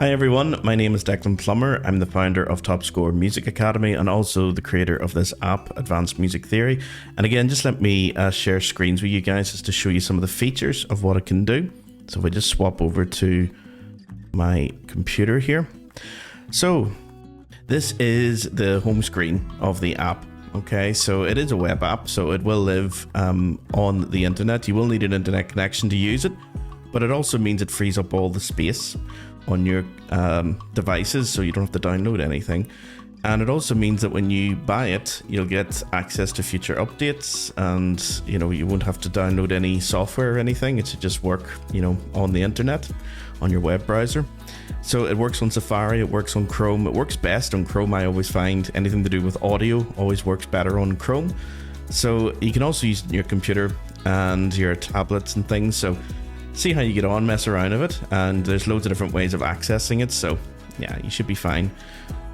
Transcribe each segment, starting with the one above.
Hi everyone, my name is Declan Plummer. I'm the founder of Top Score Music Academy and also the creator of this app, Advanced Music Theory. And again, just let me share screens with you guys just to show you some of the features of what it can do. So if I just swap over to my computer here. So this is the home screen of the app. Okay, so it is a web app, so it will live on the internet. You will need an internet connection to use it, but it also means it frees up all the space on your devices, so you don't have to download anything. And it also means that when you buy it, you'll get access to future updates, and you won't have to download any software or anything. It should just work on the internet, on your web browser. So it works on Safari, it works on Chrome. It works best on Chrome. I always find anything to do with audio always works better on Chrome. So you can also use your computer and your tablets and things. So see how you get on, mess around with it, and there's loads of different ways of accessing it, so yeah, you should be fine.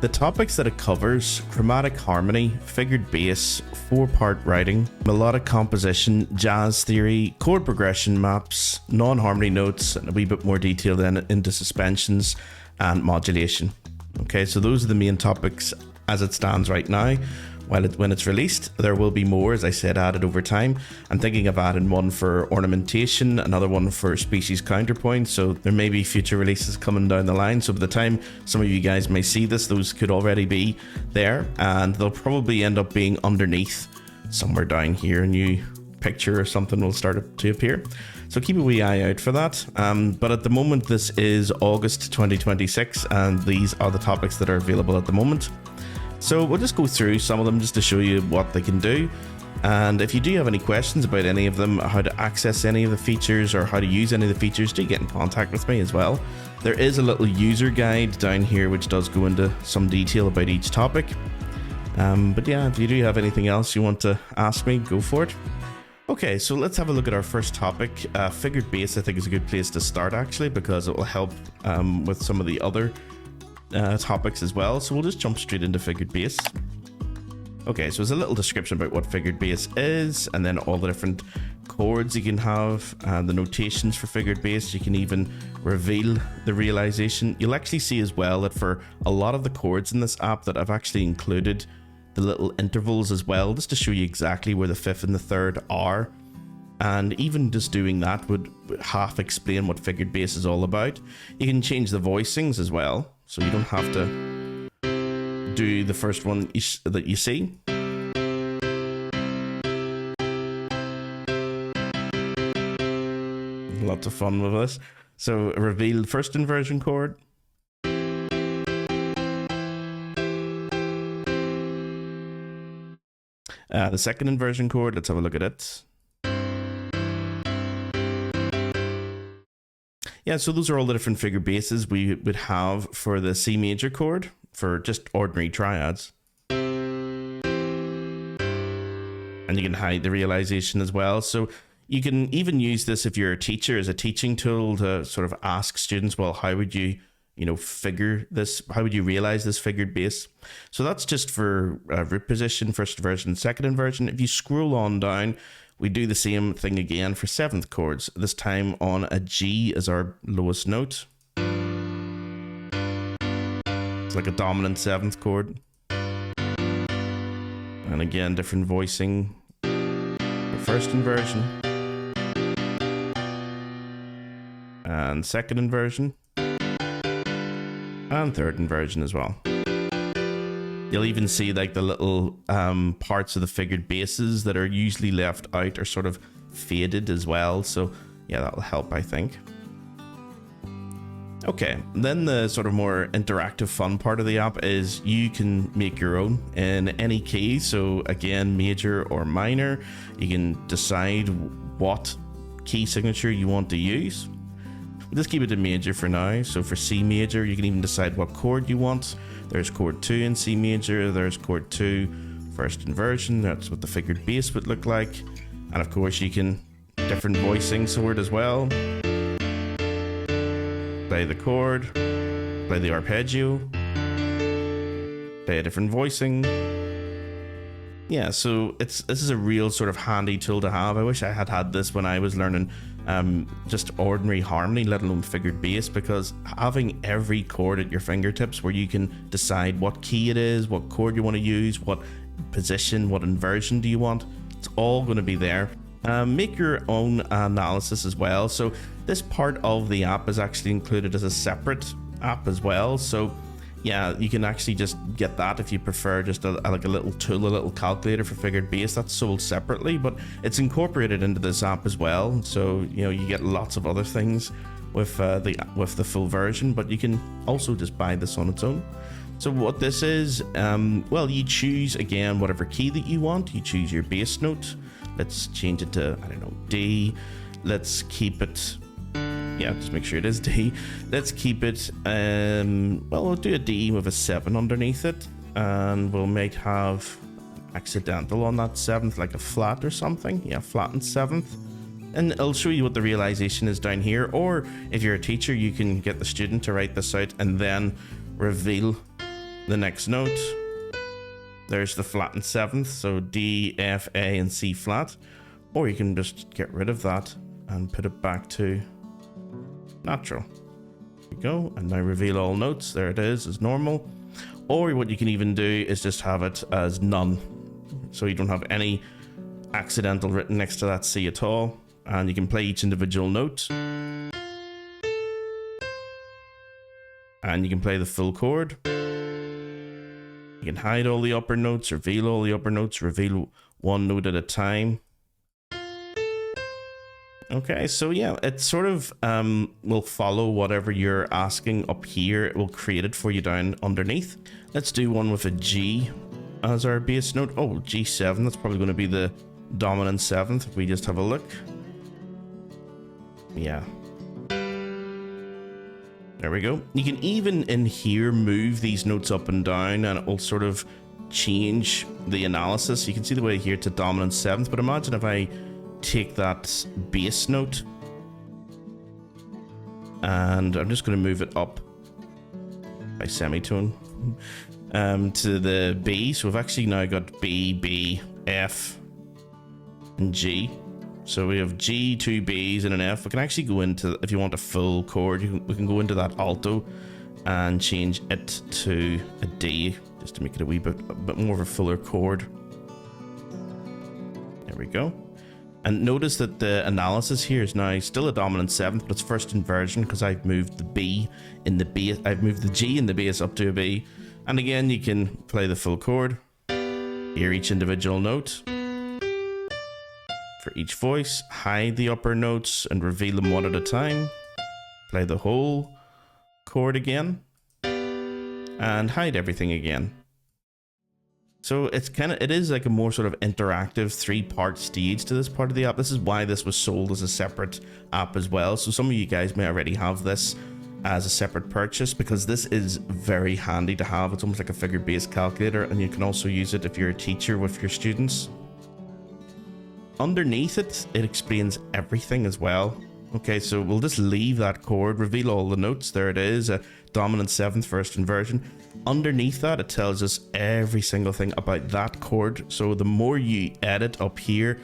The topics that it covers: chromatic harmony, figured bass, 4-part writing, melodic composition, jazz theory, chord progression maps, non-harmony notes, and a wee bit more detail then into suspensions and modulation. Okay, so those are the main topics as it stands right now. When it's released, there will be more, as I said, added over time. I'm thinking of adding one for ornamentation, another one for species counterpoint, so there may be future releases coming down the line. So by the time some of you guys may see this, those could already be there, and they'll probably end up being underneath somewhere down here. A new picture or something will start to appear. So keep a wee eye out for that. But at the moment, this is August 2026, and these are the topics that are available at the moment. So we'll just go through some of them just to show you what they can do. And if you do have any questions about any of them, how to access any of the features or how to use any of the features, do get in contact with me as well. There is a little user guide down here which does go into some detail about each topic. But yeah, if you do have anything else you want to ask me, go for it. Okay, so let's have a look at our first topic. Figured bass, I think, is a good place to start actually, because it will help with some of the other topics as well. So we'll just jump straight into figured bass. Okay, so there's a little description about what figured bass is, and then all the different chords you can have, and the notations for figured bass. You can even reveal the realization. You'll actually see as well that for a lot of the chords in this app that I've actually included the little intervals as well, just to show you exactly where the 5th and the 3rd are. And even just doing that would half explain what figured bass is all about. You can change the voicings as well, so you don't have to do the first one that you see. Lots of fun with this. So reveal first inversion chord. The second inversion chord, let's have a look at it. Yeah, so those are all the different figured basses we would have for the C major chord for just ordinary triads. And you can hide the realization as well. So you can even use this if you're a teacher as a teaching tool to sort of ask students, well, how would you figure this? How would you realize this figured bass? So that's just for root position, first inversion, second inversion. If you scroll on down, we do the same thing again for 7th chords, this time on a G as our lowest note. It's like a dominant 7th chord. And again, different voicing for first inversion and second inversion and third inversion as well. You'll even see like the little parts of the figured basses that are usually left out are sort of faded as well. So yeah, that'll help, I think. Okay, then the sort of more interactive fun part of the app is you can make your own in any key. So again, major or minor, you can decide what key signature you want to use. We'll just keep it in major for now. So for C major, you can even decide what chord you want. There's chord 2 in C major, there's chord 2, first inversion, that's what the figured bass would look like. And of course you can, different voicing sword as well. Play the chord, play the arpeggio, play a different voicing, yeah, so this is a real sort of handy tool to have. I wish I had this when I was learning just ordinary harmony, let alone figured bass, because having every chord at your fingertips where you can decide what key it is, what chord you want to use, what position, what inversion do you want, it's all going to be there. Make your own analysis as well. So this part of the app is actually included as a separate app as well. So yeah, you can actually just get that if you prefer, just like a little tool, a little calculator for figured bass. That's sold separately, but it's incorporated into this app as well. So you know, you get lots of other things with the full version, but you can also just buy this on its own. So what this is, well, you choose again whatever key that you want. You choose your bass note. Let's change it to, I don't know, D. Let's keep it, yeah, just make sure it is D. Let's keep it, well, we'll do a D with a 7 underneath it, and we'll make have accidental on that 7th, like a flat or something. Yeah, flattened 7th. And it'll show you what the realization is down here, or if you're a teacher, you can get the student to write this out and then reveal the next note. There's the flattened 7th, so D, F, A, and C flat. Or you can just get rid of that and put it back to natural. There we go, and now reveal all notes. There it is, as normal. Or what you can even do is just have it as none, so you don't have any accidental written next to that C at all. And you can play each individual note, and you can play the full chord. You can hide all the upper notes, reveal all the upper notes, reveal one note at a time. Okay, so yeah, it sort of will follow whatever you're asking up here. It will create it for you down underneath. Let's do one with a G as our bass note. Oh, G7, that's probably going to be the dominant 7th if we just have a look. Yeah. There we go. You can even in here move these notes up and down, and it will sort of change the analysis. You can see the way here to dominant 7th, but imagine if I take that bass note and I'm just going to move it up by semitone to the B. So we've actually now got B, B, F, and G. So we have G, 2 Bs, and an F. We can actually go into, if you want a full chord, we can go into that alto and change it to a D, just to make it a bit more of a fuller chord. There we go. And notice that the analysis here is now still a dominant 7th, but it's first inversion because I've moved the B in the bass. I've moved the G in the bass up to a B. And again, you can play the full chord, hear each individual note for each voice, hide the upper notes and reveal them one at a time, play the whole chord again, and hide everything again. So it is like a more sort of interactive 3-part stage to this part of the app. This is why this was sold as a separate app as well. So some of you guys may already have this as a separate purchase, because this is very handy to have. It's almost like a figured bass calculator, and you can also use it if you're a teacher with your students. Underneath it, it explains everything as well. Okay, so we'll just leave that chord, reveal all the notes. There it is, a dominant 7th first inversion. Underneath that, it tells us every single thing about that chord. So the more you edit up here,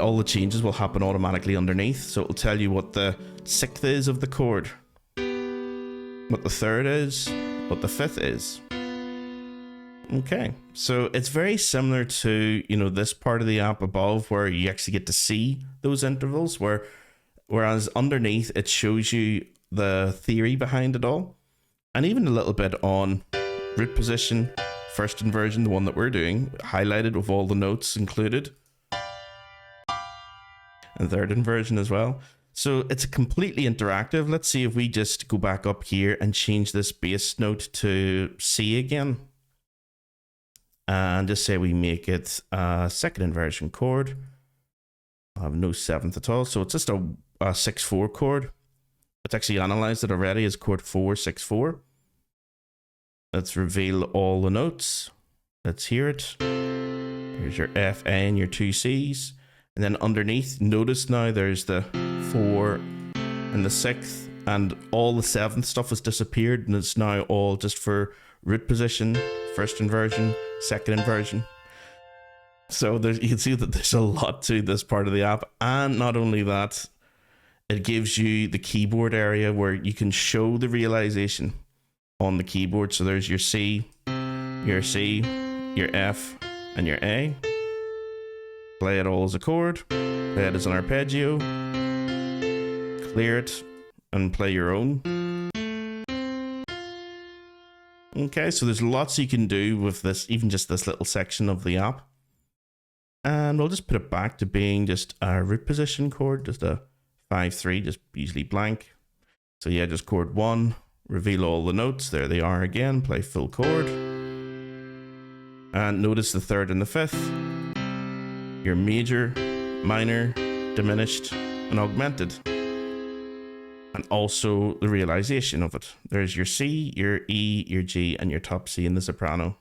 all the changes will happen automatically underneath. So it'll tell you what the 6th is of the chord, what the 3rd is, what the 5th is. Okay, so it's very similar to, you know, this part of the app above where you actually get to see those intervals, whereas underneath it shows you the theory behind it all, and even a little bit on root position, first inversion, the one that we're doing, highlighted with all the notes included, and 3rd inversion as well. So it's completely interactive. Let's see if we just go back up here and change this bass note to C again. And just say we make it a 2nd inversion chord. I have no 7th at all, so it's just a 6/4 chord. It's actually analyzed it already as chord 4, 6/4. Let's reveal all the notes. Let's hear it. Here's your F, A, and your 2 Cs. And then underneath, notice now there's the 4 and the 6th, and all the 7th stuff has disappeared, and it's now all just for root position, first inversion, 2nd inversion. So you can see that there's a lot to this part of the app. And not only that, it gives you the keyboard area where you can show the realization on the keyboard. So there's your C, your F, and your A. Play it all as a chord, play it as an arpeggio, clear it, and play your own. Okay, so there's lots you can do with this, even just this little section of the app. And we'll just put it back to being just a root position chord, just a 5-3, just usually blank. So yeah, just chord 1, reveal all the notes, there they are again, play full chord. And notice the 3rd and the 5th, your major, minor, diminished, and augmented. And also the realization of it. There's your C, your E, your G, and your top C in the soprano.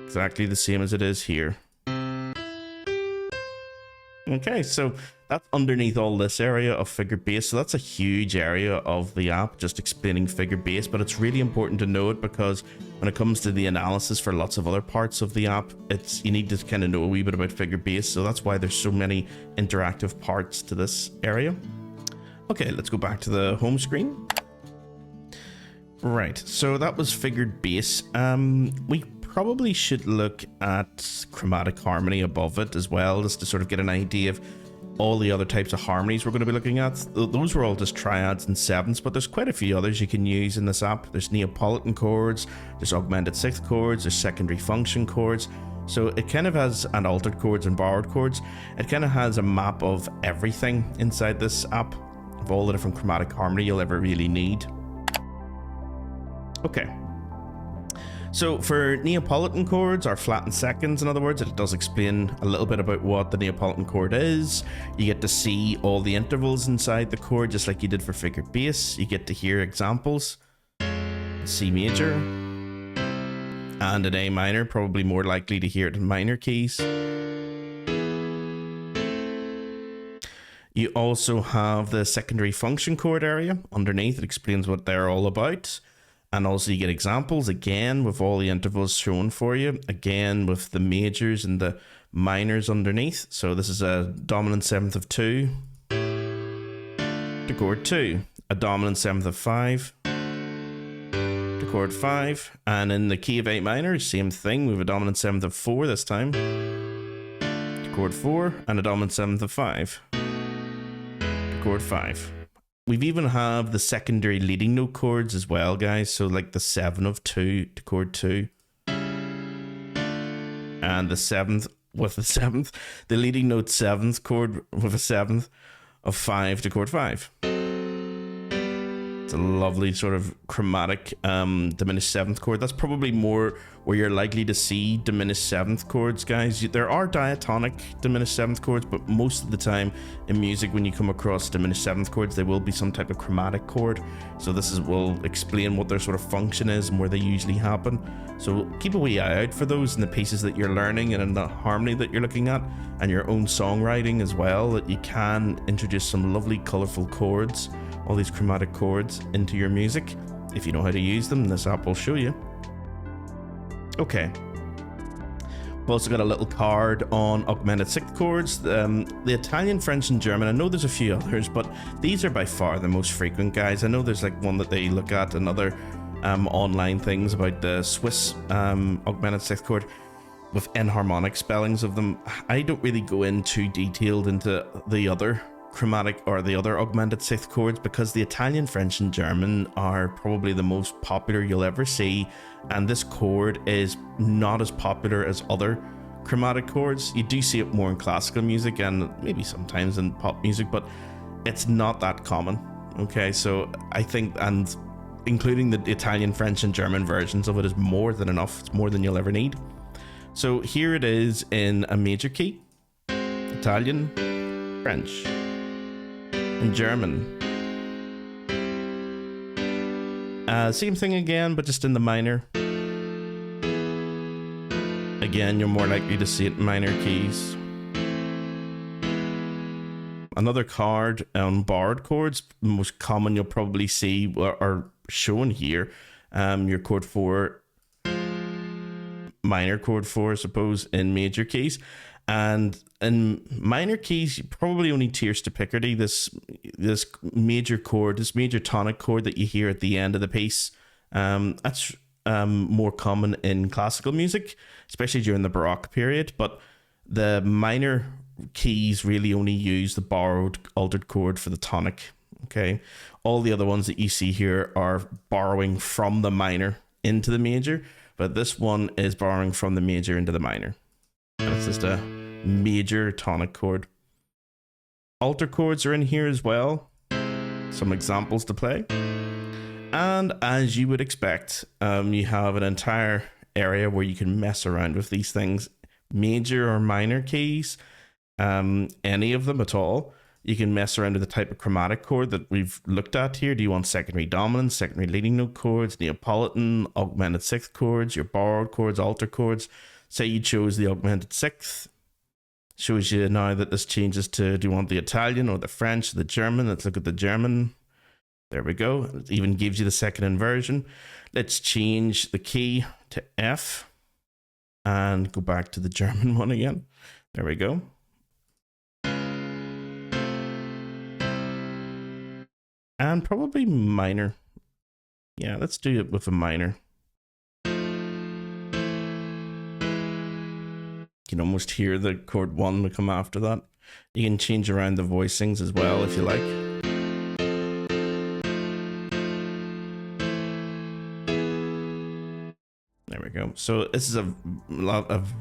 Exactly the same as it is here. Okay, so that's underneath all this area of figure bass. So that's a huge area of the app, just explaining figure bass, but it's really important to know it because when it comes to the analysis for lots of other parts of the app, you need to kind of know a wee bit about figure bass. So that's why there's so many interactive parts to this area. Okay, let's go back to the home screen. Right, so that was figured bass. We probably should look at chromatic harmony above it as well, just to sort of get an idea of all the other types of harmonies we're going to be looking at. Those were all just triads and sevenths, but there's quite a few others you can use in this app. There's Neapolitan chords, there's augmented sixth chords, there's secondary function chords. So it kind of has an altered chords and borrowed chords. It kind of has a map of everything inside this app, of all the different chromatic harmony you'll ever really need. Okay. So for Neapolitan chords, or flattened seconds, in other words, it does explain a little bit about what the Neapolitan chord is. You get to see all the intervals inside the chord, just like you did for figured bass. You get to hear examples. C major and an A minor, probably more likely to hear it in minor keys. You also have the secondary function chord area underneath. It explains what they're all about. And also you get examples, again, with all the intervals shown for you. Again, with the majors and the minors underneath. So this is a dominant seventh of 2 to chord 2. A dominant seventh of 5 to chord 5. And in the key of 8 minor, same thing. We have a dominant seventh of 4 this time to chord 4. And a dominant seventh of 5 to chord 5. We've even have the secondary leading note chords as well, guys. So like the 7 of 2 to chord 2. And the 7th with the 7th. The leading note 7th chord with a 7th of 5 to chord 5. It's a lovely sort of chromatic diminished 7th chord. That's probably more where you're likely to see diminished 7th chords, guys. There are diatonic diminished 7th chords, but most of the time in music, when you come across diminished 7th chords, there will be some type of chromatic chord. So this will explain what their sort of function is and where they usually happen. So keep a wee eye out for those in the pieces that you're learning and in the harmony that you're looking at, and your own songwriting as well, that you can introduce some lovely colorful chords, all these chromatic chords into your music. If you know how to use them, this app will show you. Okay. We've also got a little card on augmented sixth chords. The Italian, French, and German. I know there's a few others, but these are by far the most frequent, guys. I know there's like one that they look at and other online things about the Swiss augmented sixth chord with enharmonic spellings of them. I don't really go in too detailed into the other chromatic or the other augmented sixth chords, because the Italian, French, and German are probably the most popular you'll ever see, and this chord is not as popular as other chromatic chords. You do see it more in classical music and maybe sometimes in pop music, but it's not that common. Okay, so I think, and including the Italian, French, and German versions of it is more than enough. It's more than you'll ever need. So here it is in a major key: Italian, French, and German. Same thing again, but just in the minor. Again, you're more likely to see it in minor keys. Another card on borrowed chords, most common you'll probably see are shown here. Your chord 4 minor chord for, I suppose, in major keys. And in minor keys, you probably only tierce to Picardy, this major chord, this major tonic chord that you hear at the end of the piece. That's more common in classical music, especially during the Baroque period. But the minor keys really only use the borrowed altered chord for the tonic. Okay, all the other ones that you see here are borrowing from the minor into the major, but this one is borrowing from the major into the minor. And it's just a major tonic chord. Alter chords are in here as well. Some examples to play. And as you would expect, you have an entire area where you can mess around with these things. Major or minor keys, any of them at all. You can mess around with the type of chromatic chord that we've looked at here. Do you want secondary dominant, secondary leading note chords, Neapolitan, augmented sixth chords, your borrowed chords, alter chords? Say you chose the augmented sixth. Shows you now that this changes to, do you want the Italian or the French or the German? Let's look at the German. There we go. It even gives you the second inversion. Let's change the key to F and go back to the German one again. There we go. And probably minor. Yeah, let's do it with a minor. You can almost hear the chord 1 to come after that. You can change around the voicings as well if you like. There we go. So this is a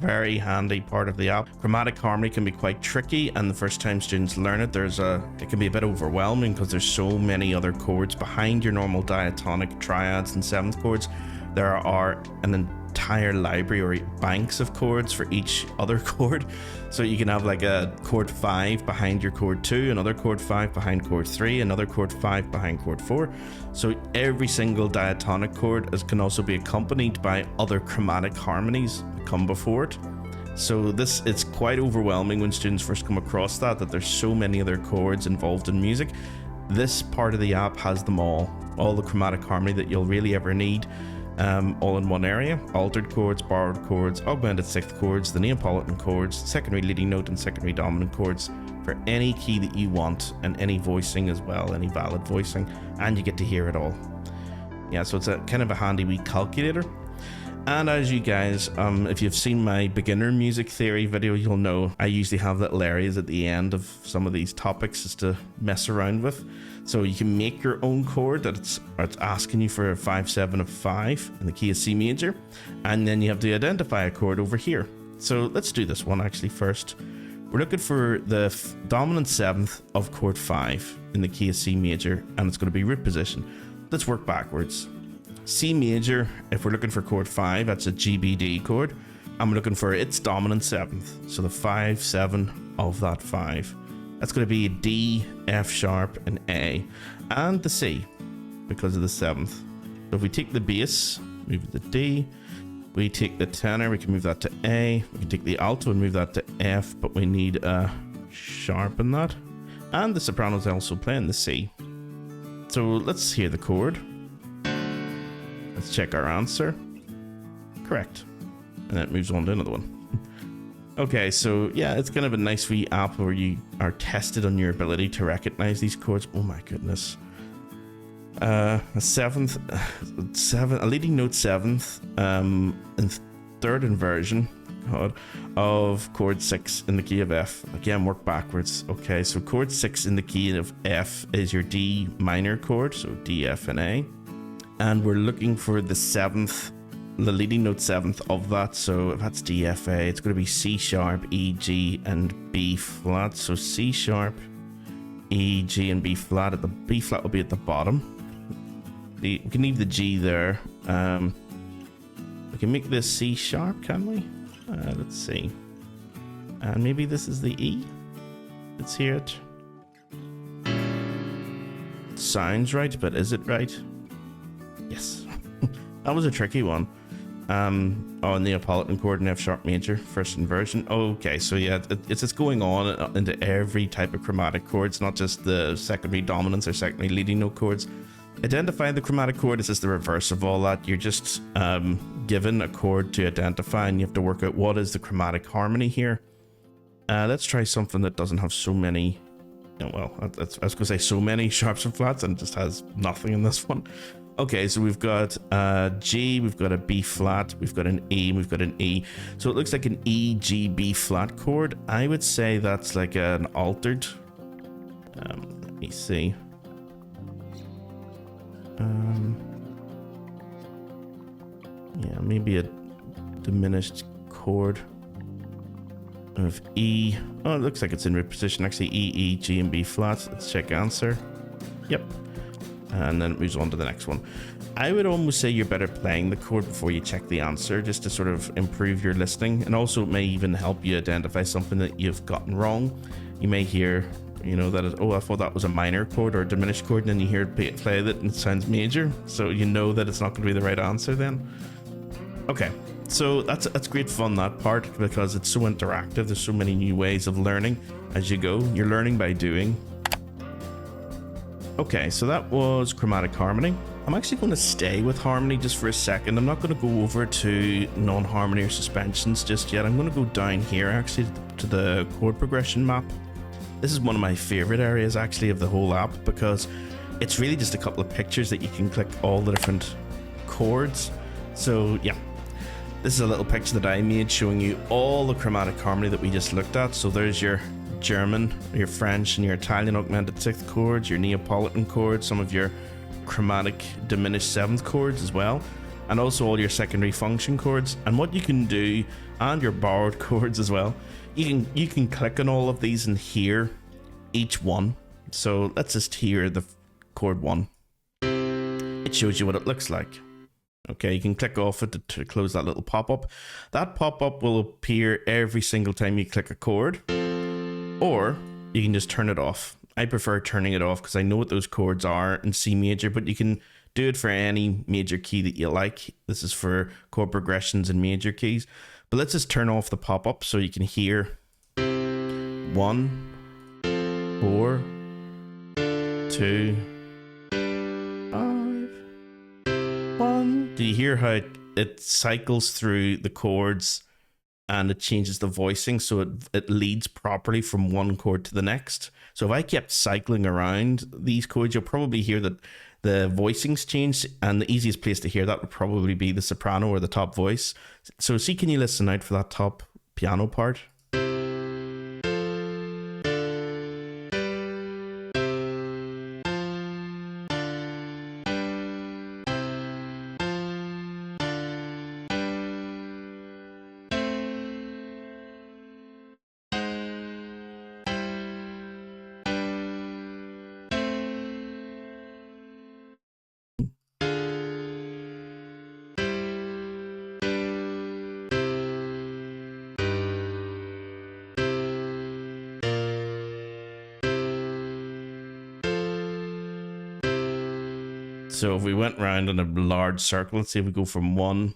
very handy part of the app. Chromatic Harmony can be quite tricky, and the first time students learn it, it can be a bit overwhelming because there's so many other chords behind your normal diatonic, triads, and seventh chords. There are an entire library or banks of chords for each other chord. So you can have like a chord 5 behind your chord 2, another chord 5 behind chord 3, another chord 5 behind chord 4. So every single diatonic chord can also be accompanied by other chromatic harmonies that come before it. So it's quite overwhelming when students first come across that there's so many other chords involved in music. This part of the app has them all the chromatic harmony that you'll really ever need. All in one area. Altered chords, borrowed chords, augmented sixth chords, the Neapolitan chords, secondary leading note and secondary dominant chords for any key that you want, and any voicing as well, any valid voicing, and you get to hear it all. Yeah, so it's a kind of a handy wee calculator. And as you guys, if you've seen my beginner music theory video, you'll know I usually have little areas at the end of some of these topics just to mess around with. So you can make your own chord that it's asking you for a 5/7 of 5 in the key of C major, and then you have to identify a chord over here. So let's do this one actually first. We're looking for the dominant 7th of chord 5 in the key of C major, and it's going to be root position. Let's work backwards. C major, if we're looking for chord 5, that's a GBD chord. I'm looking for its dominant 7th, so the 5/7 of that 5. That's going to be a D, F sharp, and A, and the C because of the 7th. So if we take the bass, move it to D, we take the tenor, we can move that to A, we can take the alto and move that to F, but we need a sharp in that, and the soprano's also playing the C. So let's hear the chord. Let's check our answer. Correct. And then it moves on to another one. Okay, so yeah, it's kind of a nice wee app where you are tested on your ability to recognize these chords. Oh my goodness. A leading note 7th, in third inversion, of chord 6 in the key of F. Again, work backwards. Okay, so chord 6 in the key of F is your D minor chord, so D, F, and A. And we're looking for the 7th, the leading note 7th of that. So if that's D, F, A, it's going to be C sharp, E, G, and B flat. So C sharp, E, G, and B flat. The B flat will be at the bottom. We can leave the G there. We can make this C sharp, can we? Let's see. And maybe this is the E. Let's hear it. It sounds right, but is it right? Yes. That was a tricky one. Neapolitan chord in F sharp major, first inversion. Okay, so yeah, it's going on into every type of chromatic chords, not just the secondary dominants or secondary leading note chords. Identifying the chromatic chord is just the reverse of all that. You're just given a chord to identify, and you have to work out what is the chromatic harmony here. Let's try something that doesn't have so many, well, I was going to say so many sharps and flats, and it just has nothing in this one. Okay, so we've got a G, we've got a B flat, we've got an E, and we've got an E. So it looks like an E, G, B flat chord. I would say that's like an altered. Let me see. Yeah, maybe a diminished chord of E. Oh, it looks like it's in root position. Actually, E, E, G, and B flat. Let's check answer. Yep. And then it moves on to the next one. I would almost say you're better playing the chord before you check the answer, just to sort of improve your listening. And also it may even help you identify something that you've gotten wrong. You may hear, you know, that, oh, I thought that was a minor chord or a diminished chord, and then you hear it play it and it sounds major. So you know that it's not going to be the right answer then. Okay, so that's great fun, that part, because it's so interactive. There's so many new ways of learning as you go. You're learning by doing. Okay, so that was chromatic harmony. I'm actually going to stay with harmony just for a second. I'm not going to go over to non-harmony or suspensions just yet. I'm going to go down here actually to the chord progression map. This is one of my favorite areas actually of the whole app, because it's really just a couple of pictures that you can click all the different chords. So yeah, this is a little picture that I made showing you all the chromatic harmony that we just looked at. So there's your German, your French, and your Italian augmented sixth chords, your Neapolitan chords, some of your chromatic diminished seventh chords as well, and also all your secondary function chords. And what you can do, and your borrowed chords as well, you can click on all of these and hear each one. So let's just hear the chord 1. It shows you what it looks like. Okay, you can click off it to close that little pop-up. That pop-up will appear every single time you click a chord, or you can just turn it off. I prefer turning it off because I know what those chords are in C major, but you can do it for any major key that you like. This is for chord progressions and major keys. But let's just turn off the pop-up so you can hear 1, 4, 2, 5, 1. Do you hear how it cycles through the chords and it changes the voicing so it leads properly from one chord to the next? So if I kept cycling around these chords, you'll probably hear that the voicings change, and the easiest place to hear that would probably be the soprano or the top voice. So see, can you listen out for that top piano part? So if we went round in a large circle, let's see if we go from 1,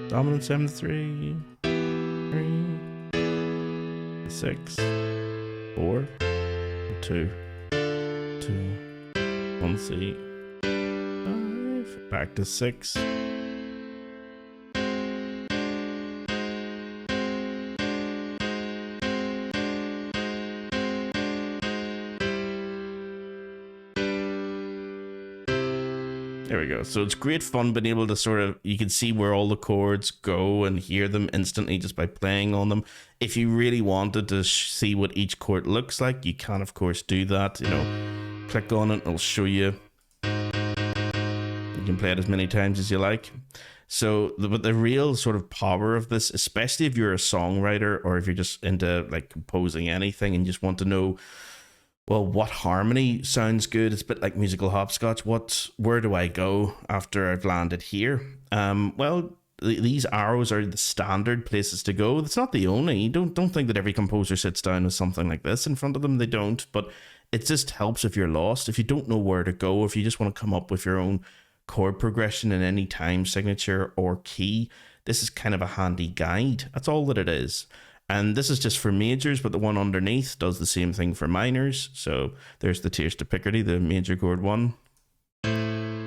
dominant 7 to 3, 3, 6, 4, 2, 1 C, 5, back to 6. There we go. So it's great fun being able to sort of, you can see where all the chords go and hear them instantly just by playing on them. If you really wanted to see what each chord looks like, you can of course do that. You know, click on it, it'll show you. You can play it as many times as you like. So the real sort of power of this, especially if you're a songwriter or if you're just into like composing anything and just want to know, well, what harmony sounds good? It's a bit like musical hopscotch. Where do I go after I've landed here? Well, these arrows are the standard places to go. It's not the only. Don't think that every composer sits down with something like this in front of them. They don't. But it just helps if you're lost, if you don't know where to go, if you just want to come up with your own chord progression in any time signature or key. This is kind of a handy guide. That's all that it is. And this is just for majors, but the one underneath does the same thing for minors. So there's the tierce to Picardy, the major chord 1.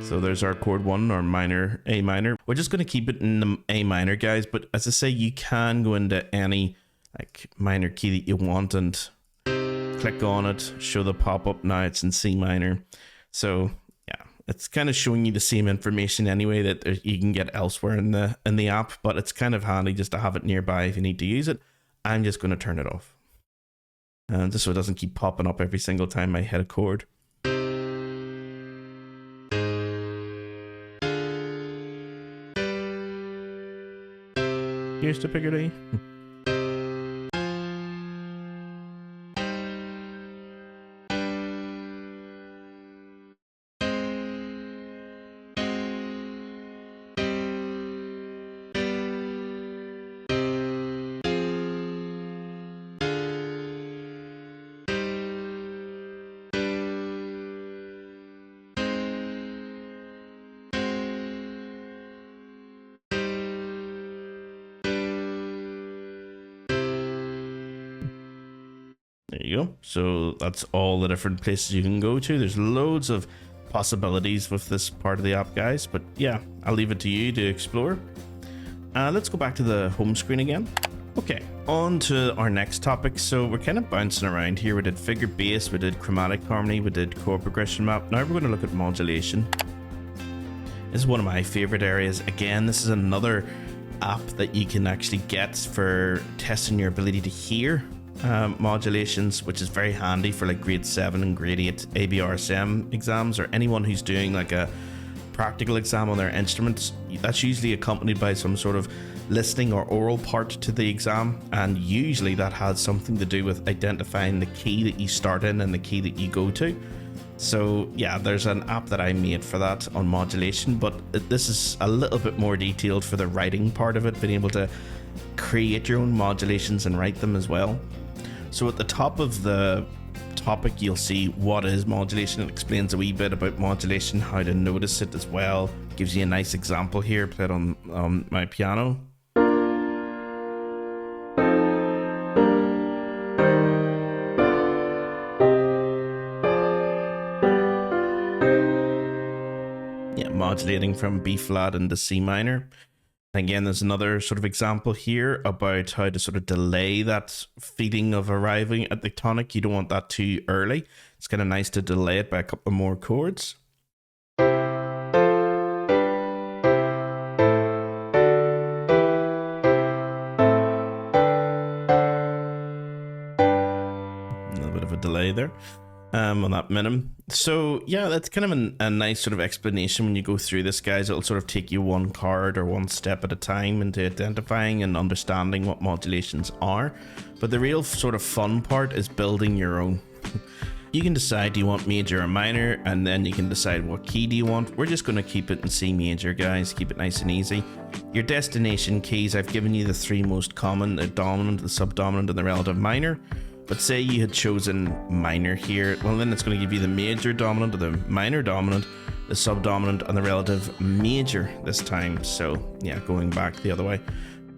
So there's our chord 1, or minor, A minor. We're just going to keep it in the A minor, guys. But as I say, you can go into any like minor key that you want and click on it, show the pop-up. Now it's in C minor. So yeah, it's kind of showing you the same information anyway that you can get elsewhere in the app, but it's kind of handy just to have it nearby if you need to use it. I'm just going to turn it off. Just so it doesn't keep popping up every single time I hit a chord. Here's to Picardy. There you go. So that's all the different places you can go to. There's loads of possibilities with this part of the app, guys. But yeah, I'll leave it to you to explore. Let's go back to the home screen again. Okay, on to our next topic. So we're kind of bouncing around here. We did figure bass, we did chromatic harmony, we did chord progression map. Now we're going to look at modulation. This is one of my favorite areas. Again, this is another app that you can actually get for testing your ability to hear modulations, which is very handy for like grade 7 and grade 8 ABRSM exams, or anyone who's doing like a practical exam on their instruments. That's usually accompanied by some sort of listening or oral part to the exam, and usually that has something to do with identifying the key that you start in and the key that you go to. So yeah, there's an app that I made for that on modulation, but this is a little bit more detailed for the writing part of it, being able to create your own modulations and write them as well. So at the top of the topic, you'll see what is modulation. It explains a wee bit about modulation, how to notice it as well. Gives you a nice example here, played on my piano. Yeah, modulating from B flat into C minor. Again, there's another sort of example here about how to sort of delay that feeling of arriving at the tonic. You don't want that too early. It's kind of nice to delay it by a couple more chords. A little bit of a delay there. On that minimum. So yeah, that's kind of a nice sort of explanation when you go through this, guys. It'll sort of take you one chord or one step at a time into identifying and understanding what modulations are. But the real sort of fun part is building your own. You can decide, do you want major or minor, and then you can decide what key do you want. We're just going to keep it in C major, guys. Keep it nice and easy. Your destination keys, I've given you the 3 most common: the dominant, the subdominant, and the relative minor. But say you had chosen minor here, well then it's going to give you the major dominant, or the minor dominant, the subdominant, and the relative major this time. So yeah, going back the other way.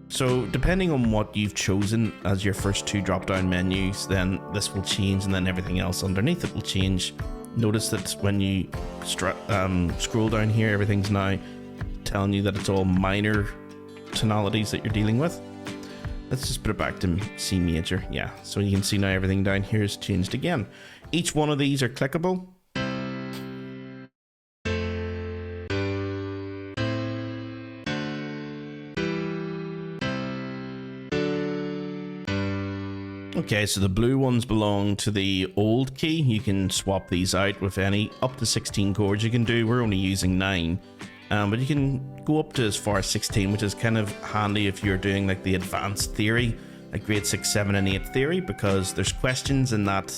So depending on what you've chosen as your first 2 drop-down menus, then this will change, and then everything else underneath it will change. Notice that when you scroll down here, everything's now telling you that it's all minor tonalities that you're dealing with. Let's just put it back to C major. Yeah, so you can see now everything down here is changed again. Each one of these are clickable. Okay, so the blue ones belong to the old key. You can swap these out with any, up to 16 chords you can do. We're only using 9. But you can go up to as far as 16, which is kind of handy if you're doing like the advanced theory, like grade 6, 7, and 8 theory, because there's questions in that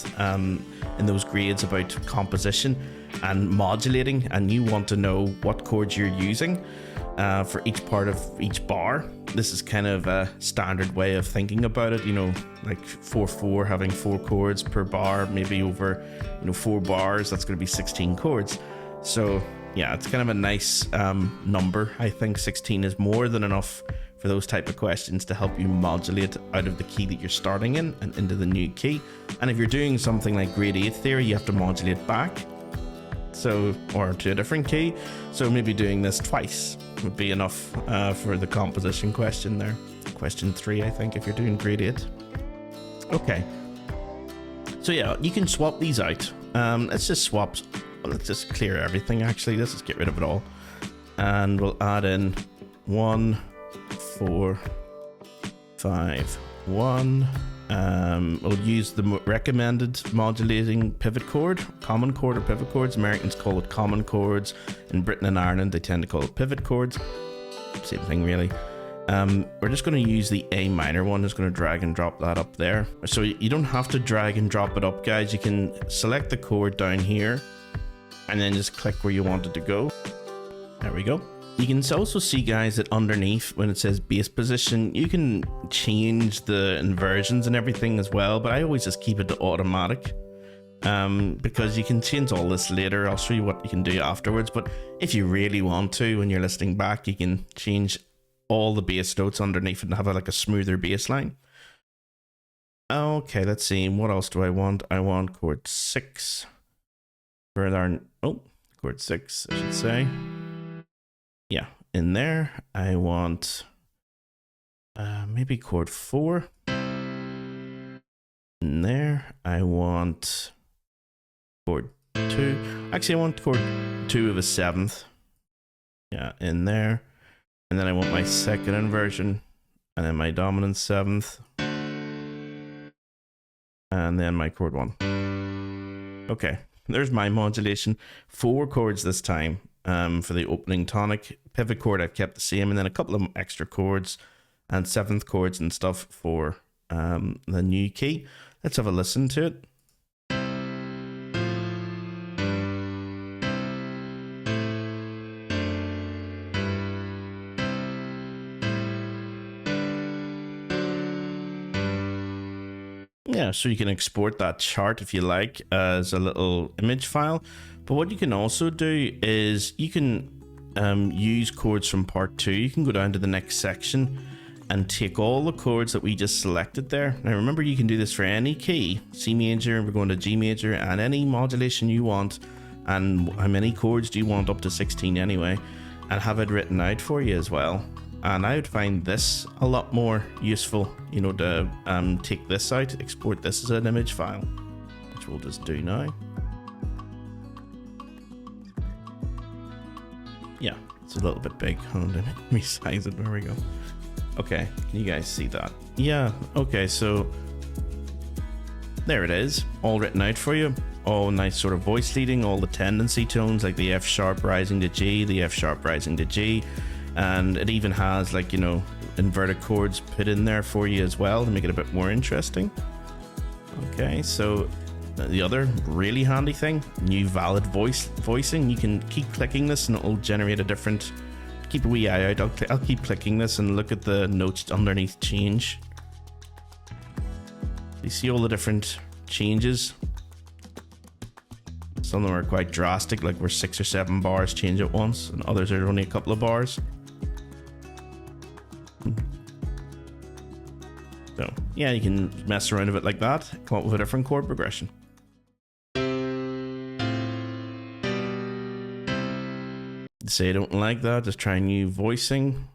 in those grades about composition and modulating, and you want to know what chords you're using for each part of each bar. This is kind of a standard way of thinking about it, you know, like 4/4, having 4 chords per bar, maybe over 4 bars, that's going to be 16 chords. So yeah, it's kind of a nice number. I think 16 is more than enough for those type of questions to help you modulate out of the key that you're starting in and into the new key. And if you're doing something like grade 8 theory, you have to modulate back, so, or to a different key. So maybe doing this twice would be enough for the composition question there. Question 3, I think, if you're doing grade 8. Okay. So yeah, you can swap these out. Let's just clear everything actually. Let's just get rid of it all. And we'll add in 1, 4, 5, 1. We'll use the recommended modulating pivot chord, common chord or pivot chords. Americans call it common chords. In Britain and Ireland, they tend to call it pivot chords. Same thing, really. We're just going to use the A minor one. Just going to drag and drop that up there. So you don't have to drag and drop it up, guys. You can select the chord down here and then just click where you want it to go. There we go. You can also see, guys, that underneath when it says bass position, you can change the inversions and everything as well, but I always just keep it to automatic because you can change all this later. I'll show you what you can do afterwards, but if you really want to, when you're listening back, you can change all the bass notes underneath and have like a smoother bass line. Okay, let's see. What else do I want? I want chord 6. Chord 6, I should say. Yeah, in there. I want maybe chord 4. In there. I want chord 2. Actually, I want chord 2 of a 7th. Yeah, in there. And then I want my second inversion, and then my dominant 7th, and then my chord 1. Okay, there's my modulation. 4 chords this time for the opening tonic. Pivot chord I've kept the same, and then a couple of extra chords and 7th chords and stuff for the new key. Let's have a listen to it. Yeah, so you can export that chart if you like as a little image file. But what you can also do is you can use chords from part 2. You can go down to the next section and take all the chords that we just selected there. Now remember, you can do this for any key, C major, we're going to G major, and any modulation you want. And how many chords do you want? Up to 16 anyway, and have it written out for you as well. And I would find this a lot more useful, you know, to take this out, export this as an image file, which we'll just do now. Yeah, it's a little bit big. Hold on, let me resize it. There we go. Okay, can you guys see that? Yeah, okay, so there it is, all written out for you. All nice sort of voice leading, all the tendency tones like the F sharp rising to G, the F sharp rising to G. And it even has, like, you know, inverted chords put in there for you as well to make it a bit more interesting. Okay, so the other really handy thing, new valid voicing. You can keep clicking this and it'll generate a different. Keep a wee eye out. I'll keep clicking this and look at the notes underneath change. You see all the different changes. Some of them are quite drastic, like where 6 or 7 bars change at once, and others are only a couple of bars. So yeah, you can mess around with it like that, come up with a different chord progression. Say I don't like that, just try new voicing.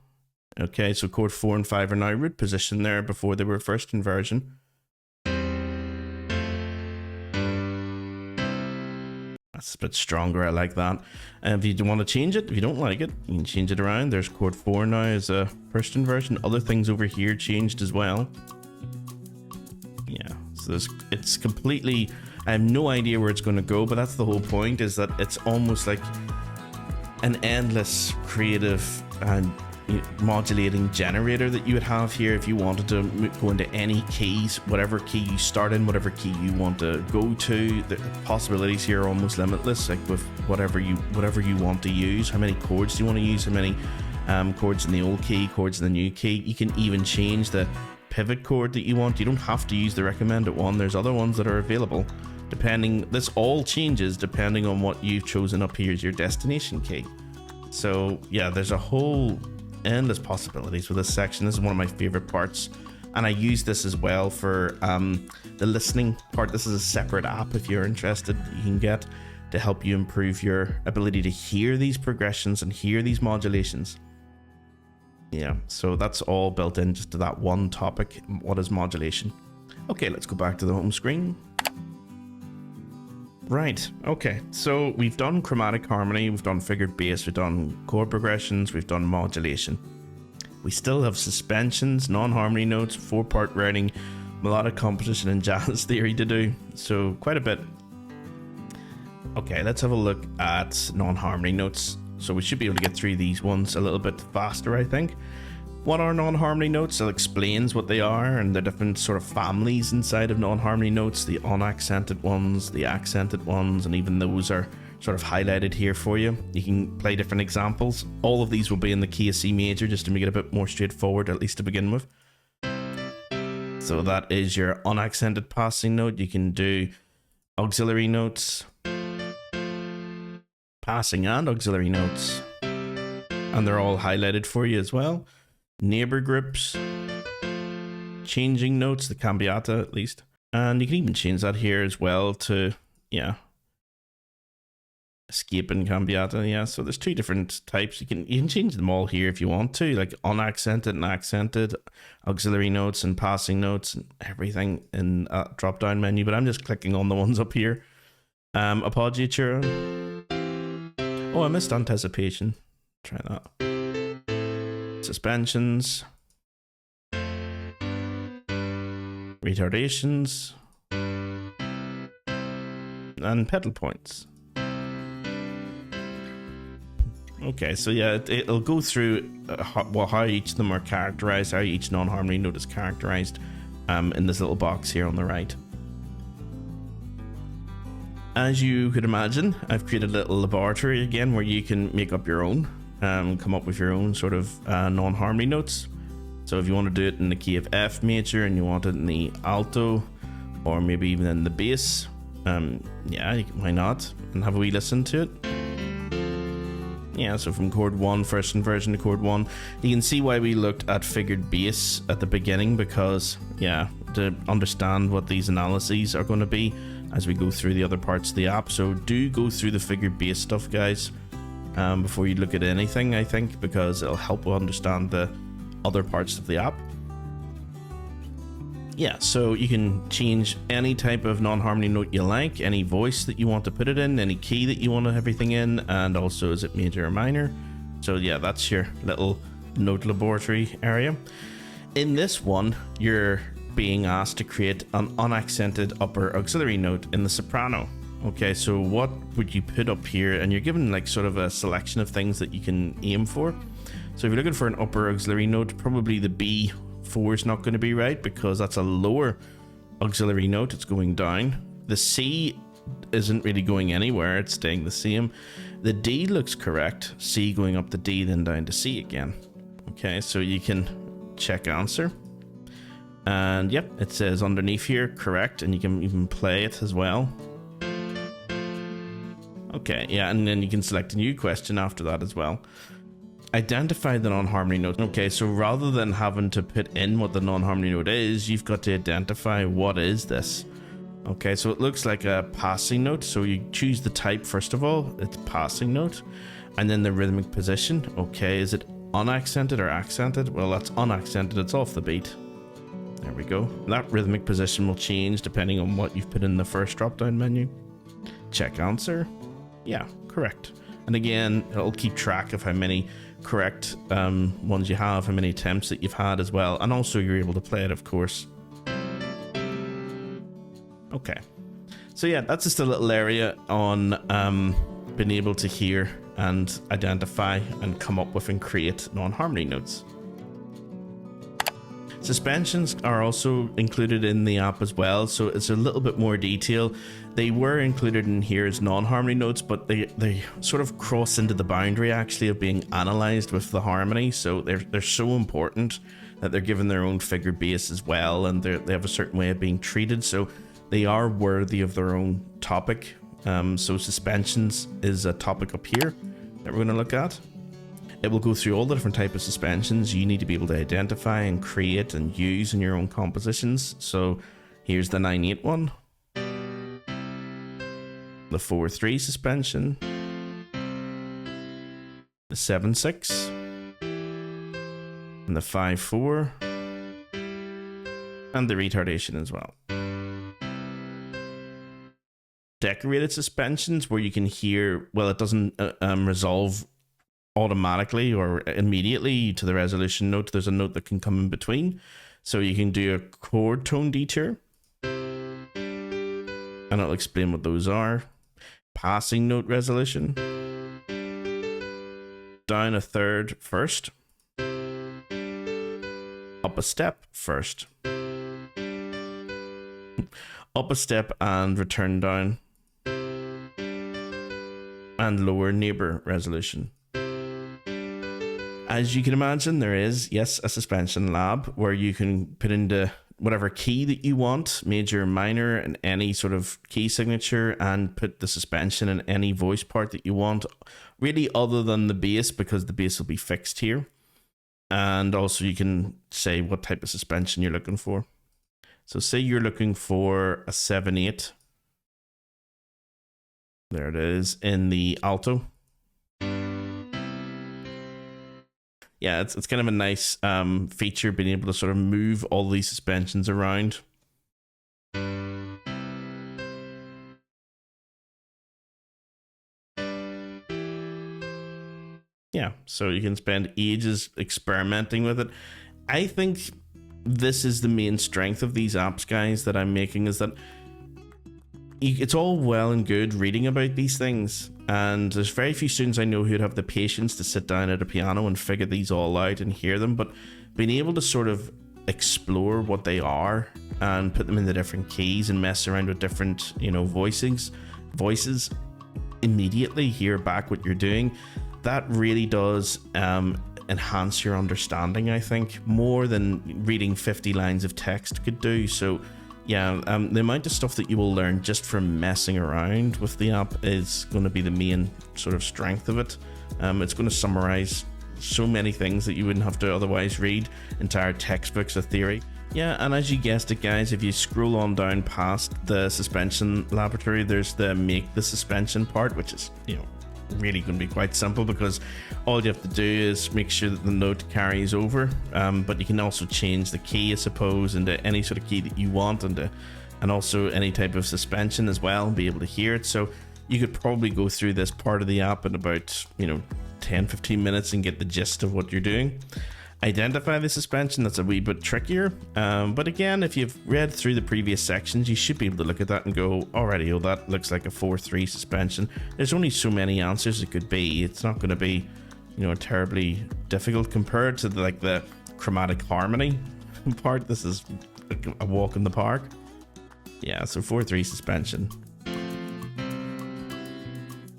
Okay, so chord 4 and 5 are now root position there before they were first inversion. That's a bit stronger, I like that. And if you want to change it, if you don't like it, you can change it around. There's chord 4 now as a first inversion. Other things over here changed as well. Yeah, so it's completely, I have no idea where it's going to go, but that's the whole point, is that it's almost like an endless creative and modulating generator that you would have here if you wanted to go into any keys, whatever key you start in, whatever key you want to go to. The possibilities here are almost limitless, like with whatever you want to use. How many chords do you want to use? How many chords in the old key, chords in the new key? You can even change the pivot chord that you want. You don't have to use the recommended one. There's other ones that are available. This all changes depending on what you've chosen up here as your destination key. So yeah, there's a whole endless possibilities with this section. This is one of my favorite parts, and I use this as well for the listening part. This is a separate app if you're interested, you can get to help you improve your ability to hear these progressions and hear these modulations. Yeah, so that's all built in just to that one topic. What is modulation? Okay, let's go back to the home screen. Right, okay, so we've done chromatic harmony, we've done figured bass, we've done chord progressions, we've done modulation. We still have suspensions, non-harmony notes, 4-part writing, melodic composition, and jazz theory to do. So quite a bit. Okay, let's have a look at non-harmony notes. So we should be able to get through these ones a little bit faster, I think. What are non-harmony notes? It explains what they are and the different sort of families inside of non-harmony notes, the unaccented ones, the accented ones, and even those are sort of highlighted here for you. You can play different examples. All of these will be in the key of C major just to make it a bit more straightforward, at least to begin with. So that is your unaccented passing note. You can do auxiliary notes, passing and auxiliary notes, and they're all highlighted for you as well. Neighbor groups, changing notes, the cambiata at least, and you can even change that here as well to, yeah, escape and cambiata. Yeah, so there's 2 different types. You can change them all here if you want to, like unaccented and accented, auxiliary notes and passing notes, and everything in a drop down menu. But I'm just clicking on the ones up here. Appoggiatura. Oh, I missed anticipation. Try that. Suspensions, retardations, and pedal points. Okay, so yeah, it'll go through how each of them are characterized, how each non-harmony note is characterized in this little box here on the right. As you could imagine, I've created a little laboratory again where you can make up your own. Come up with your own sort of non-harmony notes. So if you want to do it in the key of F major and you want it in the alto, or maybe even in the bass, yeah, why not? And have a wee listen to it. Yeah, so from chord 1, first inversion to chord 1, you can see why we looked at figured bass at the beginning, because yeah, to understand what these analyses are going to be as we go through the other parts of the app. So do go through the figured bass stuff, guys. Before you look at anything, I think, because it'll help understand the other parts of the app. Yeah, so you can change any type of non-harmony note you like, any voice that you want to put it in, any key that you want everything in, and also is it major or minor. So yeah, that's your little note laboratory area. In this one, you're being asked to create an unaccented upper auxiliary note in the soprano. Okay, so what would you put up here? And you're given like sort of a selection of things that you can aim for. So if you're looking for an upper auxiliary note, probably the B4 is not going to be right because that's a lower auxiliary note. It's going down. The C isn't really going anywhere. It's staying the same. The D looks correct. C going up to D, then down to C again. Okay, so you can check answer. And yep, it says underneath here, correct. And you can even play it as well. Okay, yeah, and then you can select a new question after that as well. Identify the non-harmony note. Okay, so rather than having to put in what the non-harmony note is, you've got to identify what is this. Okay, so it looks like a passing note. So you choose the type first of all, it's passing note, and then the rhythmic position. Okay, is it unaccented or accented? Well, that's unaccented, it's off the beat. There we go. That rhythmic position will change depending on what you've put in the first drop-down menu. Check answer. Yeah, correct. And again, it'll keep track of how many correct ones you have, how many attempts that you've had as well, and also you're able to play it, of course. Okay, so yeah, that's just a little area on being able to hear and identify and come up with and create non-harmony notes. Suspensions are also included in the app as well, so it's a little bit more detail. They were included in here as non-harmony notes, but they sort of cross into the boundary actually of being analyzed with the harmony, so they're so important that they're given their own figured bass as well, and they have a certain way of being treated, so they are worthy of their own topic. So suspensions is a topic up here that we're going to look at. It will go through all the different types of suspensions you need to be able to identify and create and use in your own compositions. So here's the 9/8 one, the 4/3 suspension, the 7/6, and the 5/4, and the retardation as well. Decorated suspensions, where you can hear, well, it doesn't resolve automatically or immediately to the resolution note. There's a note that can come in between, so you can do a chord tone detour, and I'll explain what those are. Passing note resolution, down a third first, up a step first, up a step and return down, and lower neighbor resolution. As you can imagine, there is, yes, a suspension lab where you can put into whatever key that you want, major, minor, and any sort of key signature, and put the suspension in any voice part that you want, really, other than the bass, because the bass will be fixed here. And also you can say what type of suspension you're looking for. So say you're looking for a 7/8. There it is in the alto. Yeah, it's kind of a nice feature, being able to sort of move all these suspensions around. Yeah, so you can spend ages experimenting with it. I think this is the main strength of these apps, guys, that I'm making, is that it's all well and good reading about these things, and there's very few students I know who'd have the patience to sit down at a piano and figure these all out and hear them, but being able to sort of explore what they are and put them in the different keys and mess around with different, you know, voices, immediately hear back what you're doing, that really does enhance your understanding, I think, more than reading 50 lines of text could do. So yeah, the amount of stuff that you will learn just from messing around with the app is going to be the main sort of strength of it. It's going to summarize so many things that you wouldn't have to otherwise read, entire textbooks of theory. Yeah, and as you guessed it, guys, if you scroll on down past the suspension laboratory, there's the make the suspension part, which is, you know, really going to be quite simple, because all you have to do is make sure that the note carries over, but you can also change the key, I suppose, into any sort of key that you want, and also any type of suspension as well, and be able to hear it. So you could probably go through this part of the app in about, you know, 10-15 minutes and get the gist of what you're doing. Identify the suspension, that's a wee bit trickier, but again, if you've read through the previous sections, you should be able to look at that and go, alrighty, oh, that looks like a 4/3 suspension. There's only so many answers it could be. It's not going to be, you know, terribly difficult compared to the chromatic harmony part. This is a walk in the park. Yeah, so 4/3 suspension.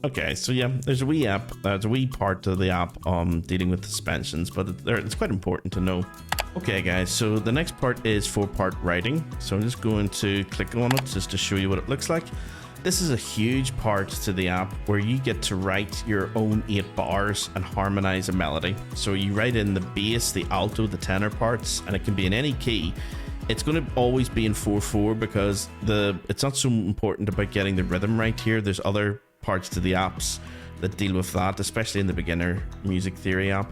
Okay, so yeah, there's a wee part to the app dealing with the suspensions, but it's quite important to know. Okay guys, so the next part is 4-part writing. So I'm just going to click on it just to show you what it looks like. This is a huge part to the app where you get to write your own 8 bars and harmonize a melody. So you write in the bass, the alto, the tenor parts, and it can be in any key. It's going to always be in 4/4 because it's not so important about getting the rhythm right here. There's other parts to the apps that deal with that, especially in the beginner music theory app.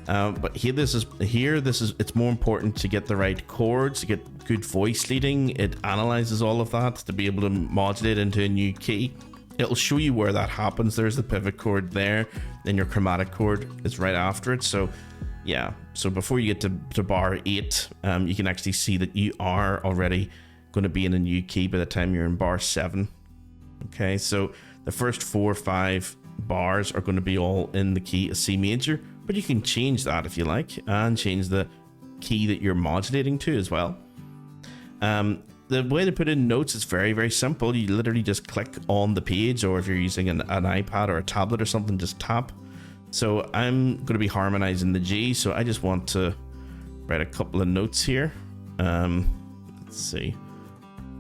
But it's more important to get the right chords, to get good voice leading. It analyzes all of that to be able to modulate into a new key. It'll show you where that happens. There's the pivot chord there, then your chromatic chord is right after it. So yeah, so before you get to bar 8, you can actually see that you are already going to be in a new key by the time you're in bar 7. Okay, so the first 4 or 5 bars are going to be all in the key of C major, but you can change that if you like, and change the key that you're modulating to as well. The way to put in notes is very, very simple. You literally just click on the page, or if you're using an iPad or a tablet or something, just tap. So I'm going to be harmonizing the G, so I just want to write a couple of notes here. Let's see.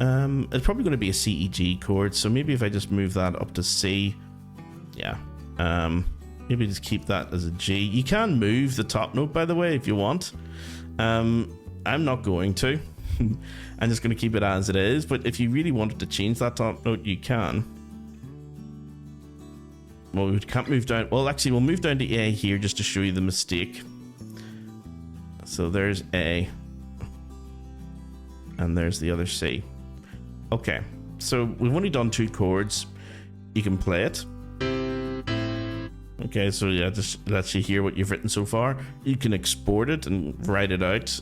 It's probably going to be a C, E, G chord, so maybe if I just move that up to C, yeah. Maybe just keep that as a G. You can move the top note, by the way, if you want. I'm not going to. I'm just going to keep it as it is, but if you really wanted to change that top note, you can. Well, we can't move down. Well, actually, we'll move down to A here just to show you the mistake. So there's A. And there's the other C. Okay, so we've only done 2 chords. You can play it. Okay, so yeah, just lets you hear what you've written so far. You can export it and write it out,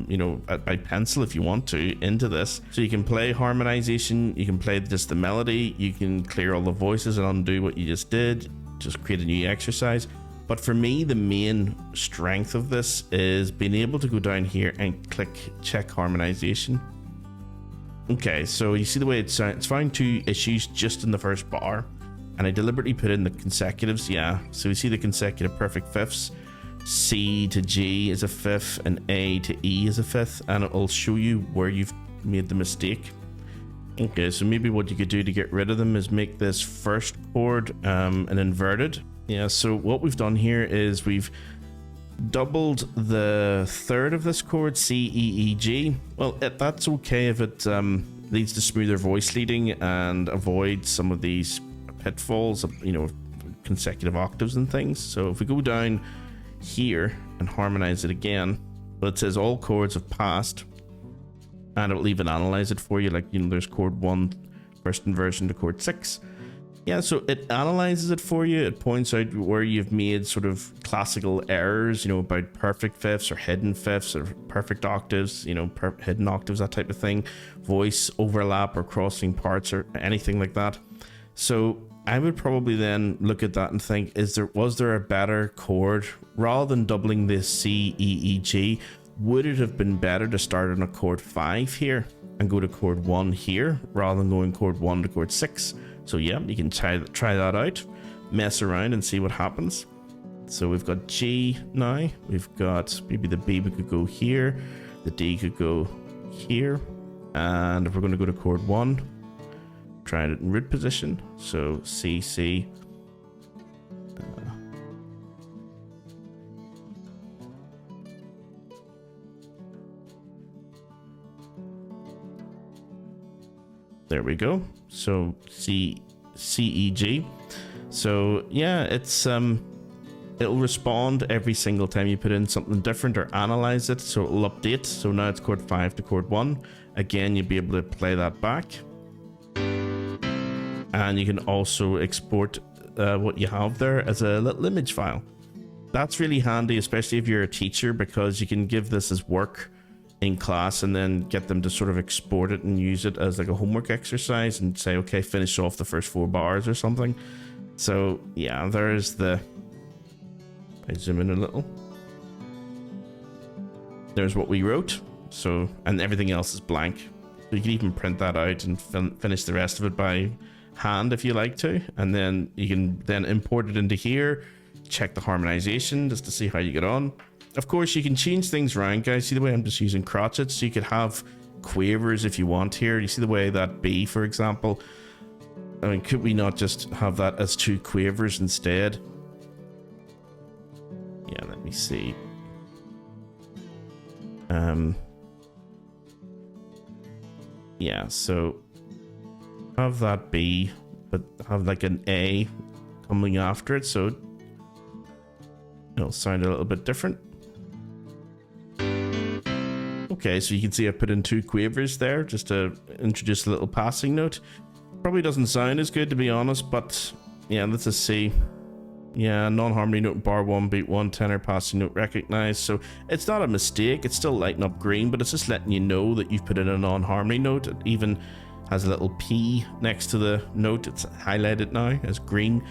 you know, by pencil if you want to, into this. So you can play harmonization, you can play just the melody, you can clear all the voices and undo what you just did, just create a new exercise. But for me, the main strength of this is being able to go down here and click check harmonization. Okay, so you see the way it sounds. It's found 2 issues just in the first bar. And I deliberately put in the consecutives, yeah. So we see the consecutive perfect fifths. C to G is a fifth, and A to E is a fifth, and it'll show you where you've made the mistake. Okay, so maybe what you could do to get rid of them is make this first chord an inverted. Yeah, so what we've done here is we've doubled the third of this chord, C, E, E, G. Well, that's okay if it leads to smoother voice leading and avoid some of these pitfalls of, you know, consecutive octaves and things. So if we go down here and harmonize it again, well, it says all chords have passed, and it'll even analyze it for you, like, you know, there's chord 1 first inversion to chord 6. Yeah, so it analyzes it for you. It points out where you've made sort of classical errors, you know, about perfect fifths or hidden fifths or perfect octaves, you know, hidden octaves, that type of thing, voice overlap or crossing parts or anything like that. So I would probably then look at that and think, was there a better chord? Rather than doubling this C, E, E, G, would it have been better to start on a chord 5 here and go to chord 1 here rather than going chord 1 to chord 6? So yeah, you can try that out, mess around and see what happens. So we've got G now, we've got maybe the B, we could go here, the D could go here, and if we're going to go to chord 1, try it in root position, so C, C, there we go. So C, C, E, G. So yeah, it's it'll respond every single time you put in something different or analyze it, so it'll update. So now it's chord 5 to chord 1. Again, you'll be able to play that back. And you can also export what you have there as a little image file. That's really handy, especially if you're a teacher, because you can give this as work in class and then get them to sort of export it and use it as like a homework exercise and say, okay, finish off the first 4 bars or something. So yeah, there's the, I zoom in a little, there's what we wrote. So, and everything else is blank. So you can even print that out and finish the rest of it by hand if you like to, and then you can then import it into here, check the harmonization just to see how you get on. Of course, you can change things around, guys. See the way I'm just using crotchets, so you could have quavers if you want here. You see the way that B, for example, I mean, could we not just have that as 2 quavers instead? Yeah, let me see. Yeah, so have that B, but have like an A coming after it, so it'll sound a little bit different. Okay, so you can see I put in 2 quavers there just to introduce a little passing note. Probably doesn't sound as good, to be honest, but yeah, let's just see. Yeah, non-harmony note, bar 1, beat 1, tenor, passing note recognized. So it's not a mistake, it's still lighting up green, but it's just letting you know that you've put in a non-harmony note. It even has a little P next to the note. It's highlighted now as green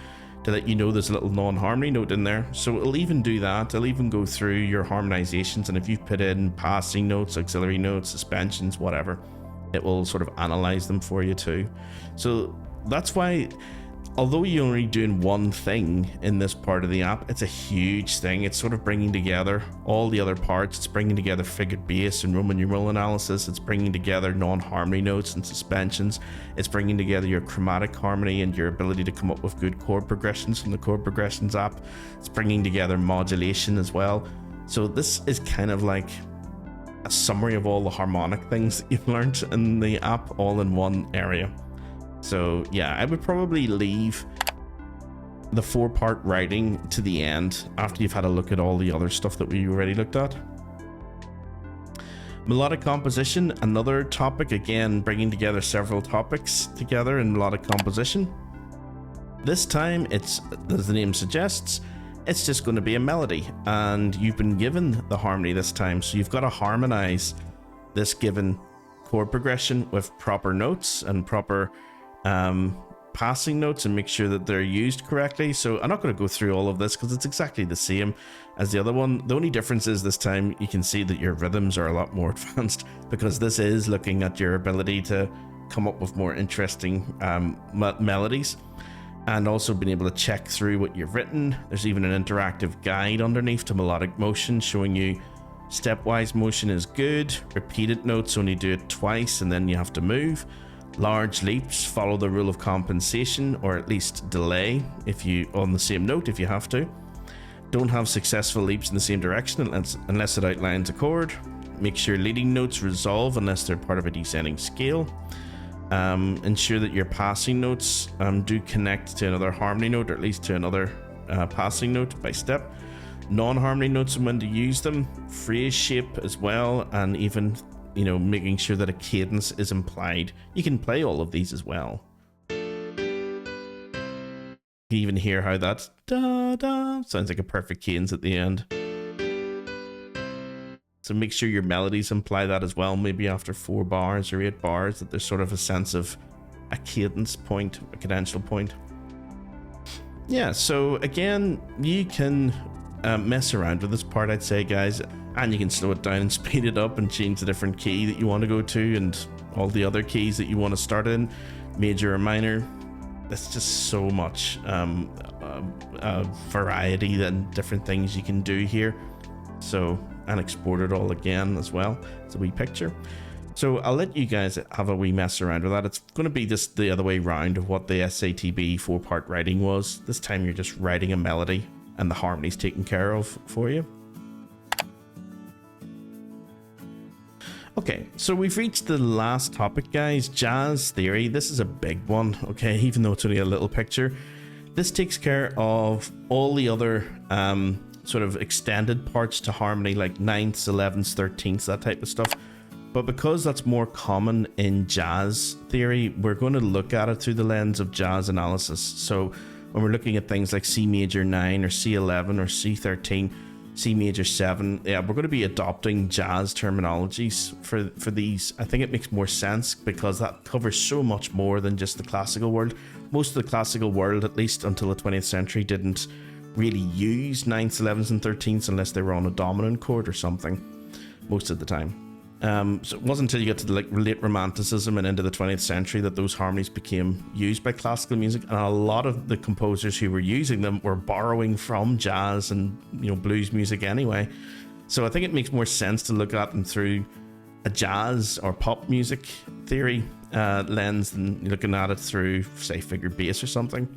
to let you know there's a little non-harmony note in there. So it'll even do that. It'll even go through your harmonizations, and if you've put in passing notes, auxiliary notes, suspensions, whatever, it will sort of analyze them for you too. So that's why although you're only doing one thing in this part of the app, it's a huge thing. It's sort of bringing together all the other parts. It's bringing together figured bass and Roman numeral analysis. It's bringing together non-harmony notes and suspensions. It's bringing together your chromatic harmony and your ability to come up with good chord progressions from the Chord Progressions app. It's bringing together modulation as well. So this is kind of like a summary of all the harmonic things that you've learned in the app all in one area. So yeah, I would probably leave the 4-part writing to the end after you've had a look at all the other stuff that we already looked at. Melodic composition, another topic, again bringing together several topics together in melodic composition. This time it's, as the name suggests, it's just going to be a melody, and you've been given the harmony this time, so you've got to harmonize this given chord progression with proper notes and proper passing notes and make sure that they're used correctly. So I'm not going to go through all of this because it's exactly the same as the other one. The only difference is this time you can see that your rhythms are a lot more advanced, because this is looking at your ability to come up with more interesting melodies, and also being able to check through what you've written. There's even an interactive guide underneath to melodic motion showing you stepwise motion is good, repeated notes only do it twice and then you have to move. Large leaps follow the rule of compensation, or at least delay if you on the same note if you have to. Don't have successful leaps in the same direction unless it outlines a chord. Make sure leading notes resolve unless they're part of a descending scale. Ensure that your passing notes do connect to another harmony note, or at least to another passing note by step. Non-harmony notes and when to use them. Phrase shape as well, and even, you know, making sure that a cadence is implied. You can play all of these as well. You can even hear how that's da da sounds like a perfect cadence at the end. So make sure your melodies imply that as well, maybe after 4 bars or 8 bars, that there's sort of a sense of a cadence point, a cadential point. Yeah, so again, you can mess around with this part, I'd say, guys, and you can slow it down and speed it up and change the different key that you want to go to and all the other keys that you want to start in, major or minor. There's just so much variety and different things you can do here. So, and export it all again as well. It's a wee picture. So I'll let you guys have a wee mess around with that. It's going to be just the other way round of what the SATB 4-part writing was. This time you're just writing a melody and the harmony's taken care of for you. Okay, so we've reached the last topic, guys, jazz theory. This is a big one, okay, even though it's only a little picture. This takes care of all the other sort of extended parts to harmony, like 9ths, 11ths, 13ths, that type of stuff. But because that's more common in jazz theory, we're going to look at it through the lens of jazz analysis. So when we're looking at things like C major 9 or C11 or C13, C major 7, yeah, we're going to be adopting jazz terminologies for these. I think it makes more sense because that covers so much more than just the classical world. Most of the classical world, at least until the 20th century, didn't really use 9ths, 11ths and 13ths unless they were on a dominant chord or something most of the time. So it wasn't until you get to the late Romanticism and into the 20th century that those harmonies became used by classical music, and a lot of the composers who were using them were borrowing from jazz and, you know, blues music anyway. So I think it makes more sense to look at them through a jazz or pop music theory lens than looking at it through, say, figured bass or something.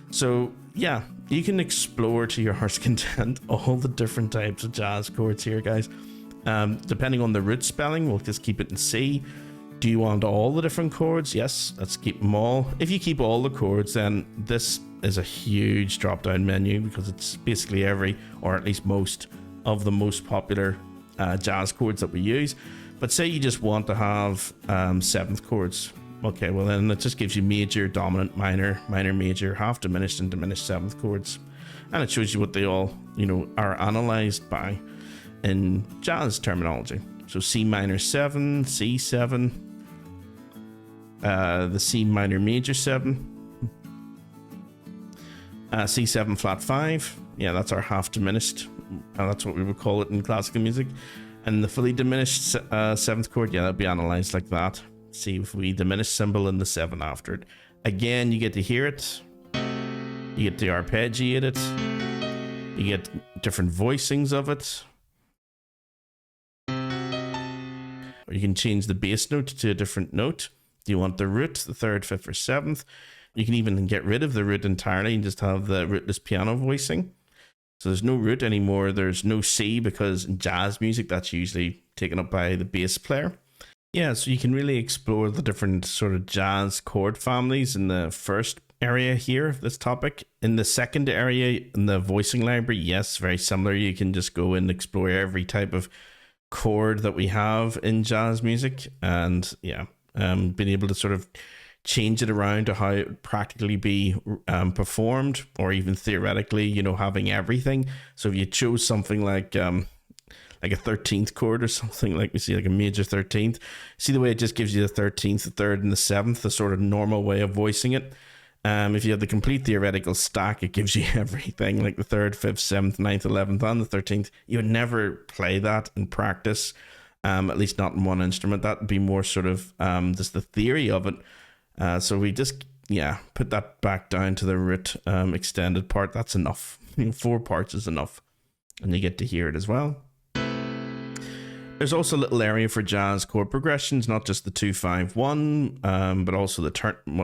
So yeah, you can explore to your heart's content all the different types of jazz chords here, guys. Depending on the root spelling, we'll just keep it in C. Do you want all the different chords? Yes, let's keep them all. If you keep all the chords, then this is a huge drop down menu because it's basically every, or at least most of the most popular jazz chords that we use. But say you just want to have 7th chords. Okay, well then it just gives you major, dominant, minor, minor, major, half diminished and diminished 7th chords. And it shows you what they all, you know, are analyzed by in jazz terminology. So C minor 7, C7, the C minor major 7, C7 flat 5. Yeah, that's our half diminished. That's what we would call it in classical music. And the fully diminished 7th chord, yeah, that'd be analyzed like that. See if we diminish symbol in the 7 after it. Again, you get to hear it. You get to arpeggiate it. You get different voicings of it. Or you can change the bass note to a different note. Do you want the root, the third, fifth, or seventh? You can even get rid of the root entirely and just have the rootless piano voicing. So there's no root anymore. There's no C, because in jazz music, that's usually taken up by the bass player. Yeah, so you can really explore the different sort of jazz chord families in the first area here of this topic. In the second area, in the voicing library, yes, very similar. You can just go and explore every type of chord that we have in jazz music, and yeah, being able to sort of change it around to how it would practically be performed, or even theoretically, you know, having everything. So if you chose something like a 13th chord or something, like we see like a major 13th, see the way it just gives you the 13th, the third, and the seventh, the sort of normal way of voicing it. If you have the complete theoretical stack, it gives you everything, like the third, fifth, seventh, ninth, 11th, and the 13th. You would never play that in practice, at least not in one instrument. That would be more sort of just the theory of it. So we just, yeah, put that back down to the root extended part. That's enough. 4 parts is enough. And you get to hear it as well. There's also a little area for jazz chord progressions, not just the 2-5-1, but also the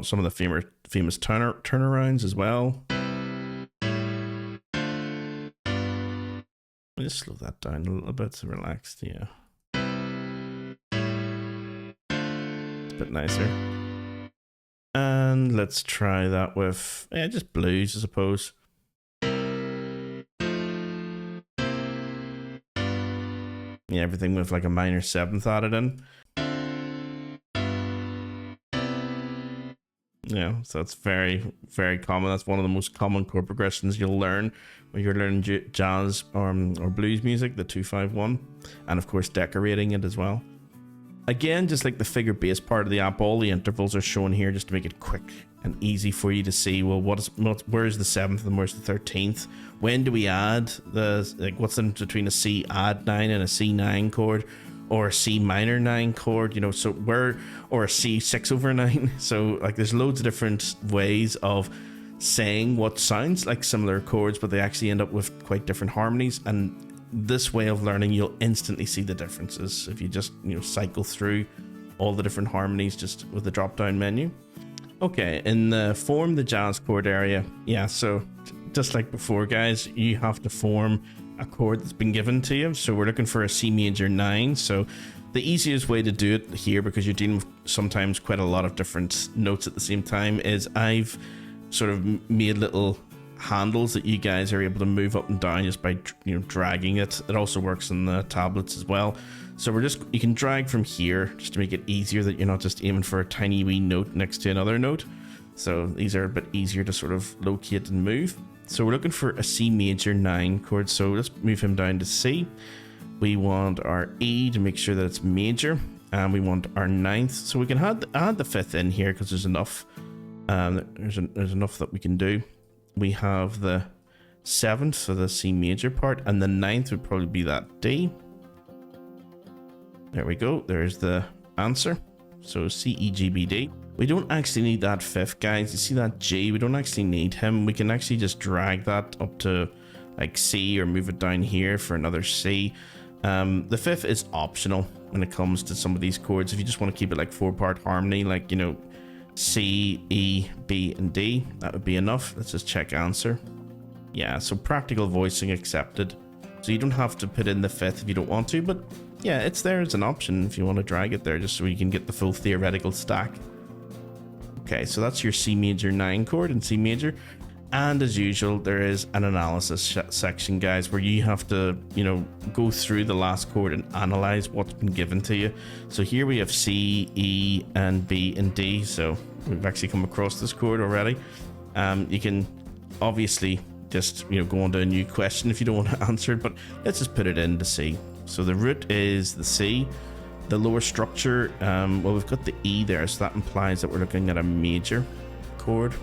some of the famous turnarounds as well. Let me just slow that down a little bit so relaxed, yeah. It's a bit nicer. And let's try that with just blues, I suppose. Yeah, everything with like a minor 7th added in. Yeah, so that's very, very common. That's one of the most common chord progressions you'll learn when you're learning jazz or blues music, the 2-5-1, and of course decorating it as well. Again, just like the figure bass part of the app, all the intervals are shown here just to make it quick and easy for you to see, well, where's the 7th and where's the 13th? When do we add what's in between a C add 9 and a C9 chord, or a C minor 9 chord, you know, so or a C 6/9. So like there's loads of different ways of saying what sounds like similar chords, but they actually end up with quite different harmonies. And this way of learning, you'll instantly see the differences if you just, you know, cycle through all the different harmonies just with the drop down menu. Okay, in the form the jazz chord area, yeah, so just like before, guys, you have to form a chord that's been given to you. So we're looking for a C major 9. So the easiest way to do it here, because you're dealing with sometimes quite a lot of different notes at the same time, is I've sort of made little handles that you guys are able to move up and down just by, you know, dragging it. It also works on the tablets as well. So you can drag from here just to make it easier, that you're not just aiming for a tiny wee note next to another note. So these are a bit easier to sort of locate and move. So we're looking for a C major 9 chord. So let's move him down to C. We want our E to make sure that it's major, and we want our 9th. So we can add the 5th in here because there's enough. There's enough that we can do. We have the 7th, so the C major part, and the 9th would probably be that D. There we go. There's the answer. So C, E, G, B, D. We don't actually need that 5th, guys. You see that G? We don't actually need him. We can actually just drag that up to like C, or move it down here for another C. The 5th is optional when it comes to some of these chords. If you just want to keep it like 4-part harmony, like, you know, C, E, B, and D, that would be enough. Let's just check answer. Yeah, so practical voicing accepted. So you don't have to put in the 5th if you don't want to, but yeah, it's there as an option if you want to drag it there, just so you can get the full theoretical stack. Okay, so that's your C major 9 chord in C major. And as usual, there is an analysis section, guys, where you have to, you know, go through the last chord and analyze what's been given to you. So here we have C, E, and B, and D. So we've actually come across this chord already. You can obviously just, you know, go on to a new question if you don't want to answer it, but let's just put it into C. So the root is the C. The lower structure, well, we've got the E there, so that implies that we're looking at a major chord.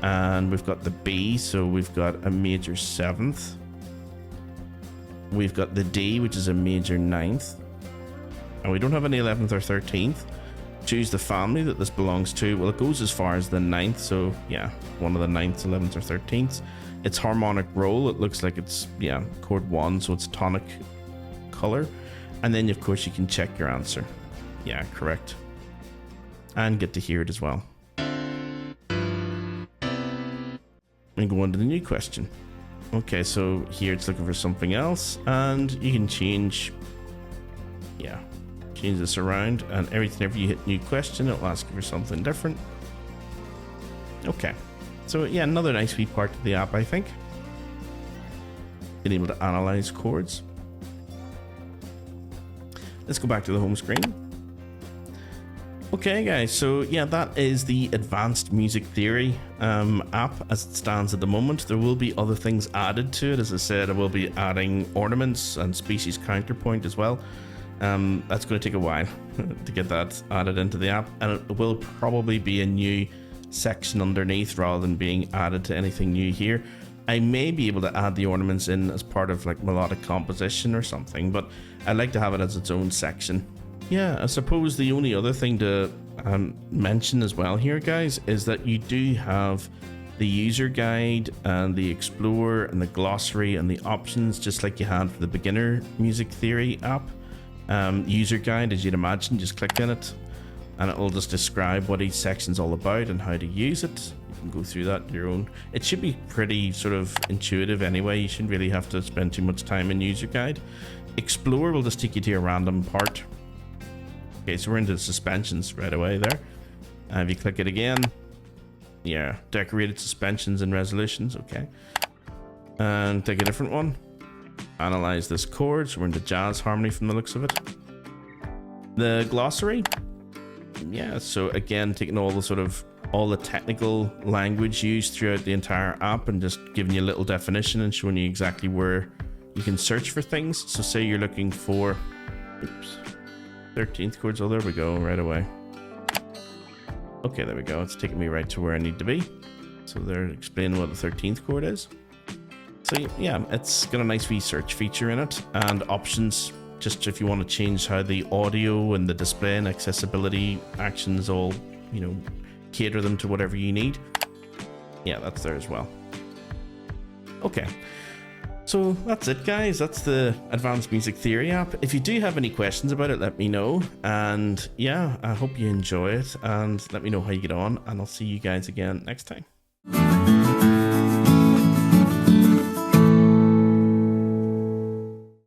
And we've got the B, so we've got a major 7th. We've got the D, which is a major 9th. And we don't have any 11th or 13th. choose the family that this belongs to. Well, it goes as far as the 9th, so yeah, one of the 9th, 11th, or 13th. It's harmonic roll. It looks like it's, yeah, chord 1, so it's tonic color. And then, of course, you can check your answer. Yeah, correct. And get to hear it as well. And go on to the new question. Okay, so here it's looking for something else, and you can change this around, and every you hit new question, it'll ask you for something different. Okay, so yeah, another nice wee part of the app, I think. Being able to analyze chords. Let's go back to the home screen. Okay guys, so yeah, that is the Advanced Music Theory app as it stands at the moment. There will be other things added to it. As I said, I will be adding ornaments and species counterpoint as well. That's going to take a while to get that added into the app, and it will probably be a new section underneath rather than being added to anything new here. I may be able to add the ornaments in as part of like Melodic Composition or something, but I'd like to have it as its own section. Yeah, I suppose the only other thing to mention as well here, guys, is that you do have the user guide and the explorer and the glossary and the options, just like you had for the beginner music theory app. User guide, as you'd imagine, just click in it and it'll just describe what each section's all about and how to use it. You can go through that your own. It should be pretty sort of intuitive anyway. You shouldn't really have to spend too much time in user guide. Explorer will just take you to a random part. Okay, so we're into suspensions right away there. If you click it again, yeah, decorated suspensions and resolutions. Okay, and take a different one. Analyze this chord, so we're into jazz harmony from the looks of it. The glossary, yeah, so again, taking all the technical language used throughout the entire app and just giving you a little definition and showing you exactly where you can search for things. So say you're looking for 13th chords. Oh, there we go, right away. Okay, there we go. It's taking me right to where I need to be. So they're explaining what the 13th chord is. So yeah, it's got a nice wee search feature in it, and options, just if you want to change how the audio and the display and accessibility actions all, you know, cater them to whatever you need. Yeah, that's there as well. Okay, so that's it guys, that's the Advanced Music Theory app. If you do have any questions about it, let me know, and yeah, I hope you enjoy it, and let me know how you get on, and I'll see you guys again next time.